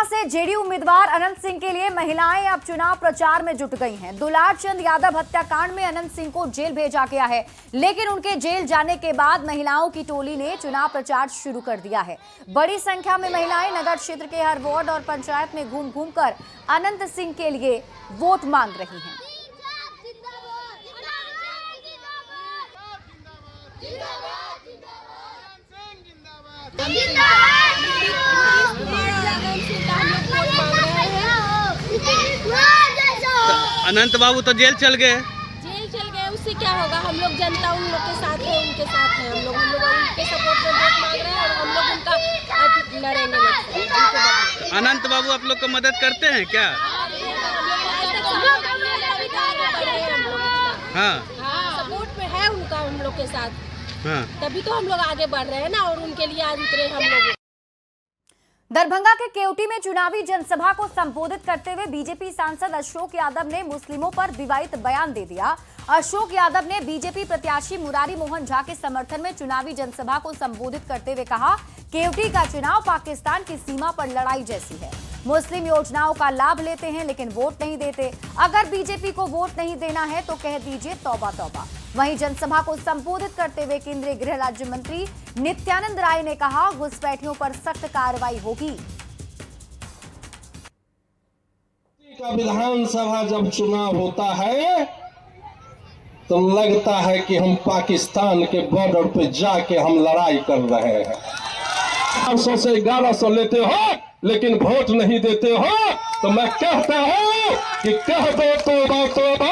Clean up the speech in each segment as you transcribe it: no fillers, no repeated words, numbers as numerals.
दरभंगा से जेडीयू उम्मीदवार अनंत सिंह के लिए महिलाएं अब चुनाव प्रचार में जुट गई हैं। दुलार चंद यादव हत्याकांड में अनंत सिंह को जेल भेजा गया है, लेकिन उनके जेल जाने के बाद महिलाओं की टोली ने चुनाव प्रचार शुरू कर दिया है। बड़ी संख्या में महिलाएं नगर क्षेत्र के हर वार्ड और पंचायत में घूम घूम कर अनंत सिंह के लिए वोट मांग रही हैं। अनंत बाबू तो जेल चल गए। उससे क्या होगा? हम लोग जनता उन लोग के साथ है, उनके साथ है। हम लोग उनके सपोर्ट में वोट मांग रहे हैं और हम लोग उनका लड़ेंगे। अनंत बाबू आप लोग को मदद करते हैं क्या? हाँ, सपोर्ट में है उनका, हम लोग के साथ। हाँ, तभी तो हम लोग आगे बढ़ रहे हैं ना, और उनके लिए आज उतरे हम लोग। दरभंगा के केवटी में चुनावी जनसभा को संबोधित करते हुए बीजेपी सांसद अशोक यादव ने मुस्लिमों पर विवादित बयान दे दिया। अशोक यादव ने बीजेपी प्रत्याशी मुरारी मोहन झा के समर्थन में चुनावी जनसभा को संबोधित करते हुए कहा, केवटी का चुनाव पाकिस्तान की सीमा पर लड़ाई जैसी है। मुस्लिम योजनाओं का लाभ लेते हैं लेकिन वोट नहीं देते। अगर बीजेपी को वोट नहीं देना है तो कह दीजिए तौबा तौबा। वहीं जनसभा को संबोधित करते हुए केंद्रीय गृह राज्य मंत्री नित्यानंद राय ने कहा, घुसपैठियों पर सख्त कार्रवाई होगी। विधानसभा जब चुनाव होता है तो लगता है कि हम पाकिस्तान के बॉर्डर पे जाके हम लड़ाई कर रहे हैं। 800 से 1100 लेते हो लेकिन वोट नहीं देते हो, तो मैं कहता हूँ कि कह दो तौबा तौबा,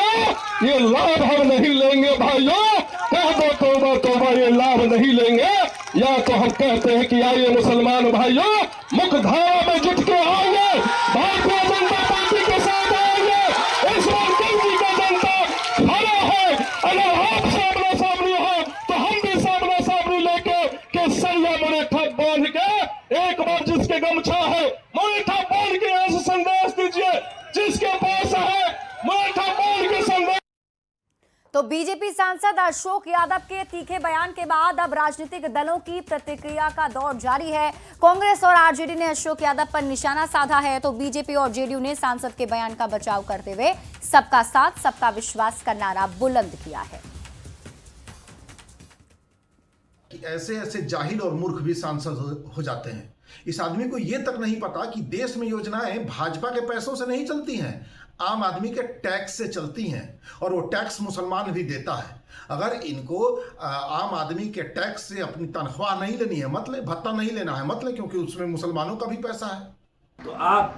ये लाभ हम नहीं लेंगे भाइयों। कह दो तौबा तौबा, ये लाभ नहीं लेंगे। या तो हम कहते हैं कि आइए मुसलमान भाइयों, मुख्यधारा में जुट के आइए, भारतीय जनता पार्टी के साथ आइए। इस बार दिल्ली का जनता खड़ा है। अगर आप सामने सामने हो तो हम भी सामने सामने लेके के सरिया मुरेठा बांध के, एक बार जिसके गमछा है मुरेठा बांध के ऐसे संदेश दीजिए, जिसके पास है मुरेठा बांध के संदेश। तो बीजेपी सांसद अशोक यादव के तीखे बयान के बाद अब राजनीतिक दलों की प्रतिक्रिया का दौर जारी है। कांग्रेस और आरजेडी ने अशोक यादव पर निशाना साधा है, तो बीजेपी और जेडीयू ने सांसद के बयान का बचाव करते हुए सबका साथ सबका विश्वास का नारा बुलंद किया है। ऐसे ऐसे जाहिल और मूर्ख भी सांसद हो जाते हैं। इस आदमी को यह तक नहीं पता कि देश में योजनाएं भाजपा के पैसों से नहीं चलती हैं, आम आदमी के टैक्स से चलती हैं, और वो टैक्स मुसलमान भी देता है। अगर इनको आम आदमी के टैक्स से अपनी तनख्वाह नहीं लेनी है, मतलब भत्ता नहीं लेना है, मतलब क्योंकि उसमें मुसलमानों का भी पैसा है। तो आप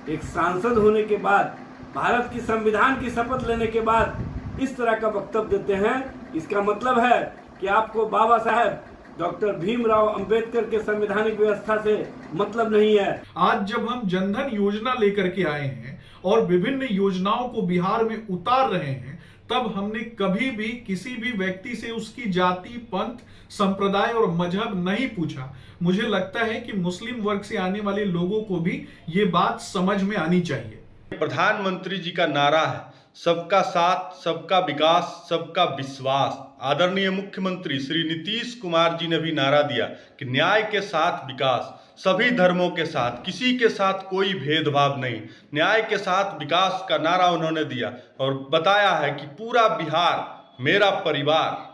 एक सांसद होने के बाद, भारत की संविधान की शपथ लेने के बाद इस तरह का वक्तव्य देते हैं, इसका मतलब है कि आपको बाबा साहेब डॉक्टर भीमराव अंबेडकर के संवैधानिक व्यवस्था से मतलब नहीं है। आज जब हम जनधन योजना लेकर के आए हैं और विभिन्न योजनाओं को बिहार में उतार रहे हैं, तब हमने कभी भी किसी भी व्यक्ति से उसकी जाति, पंथ, संप्रदाय और मजहब नहीं पूछा। मुझे लगता है कि मुस्लिम वर्ग से आने वाले लोगों को भी ये बात समझ में आनी चाहिए। प्रधानमंत्री जी का नारा है, सबका साथ, सबका विकास, सबका विश्वास। आदरणीय मुख्यमंत्री श्री नीतीश कुमार जी ने भी नारा दिया कि न्याय के साथ विकास, सभी धर्मों के साथ, किसी के साथ कोई भेदभाव नहीं, न्याय के साथ विकास का नारा उन्होंने दिया और बताया है कि पूरा बिहार मेरा परिवार।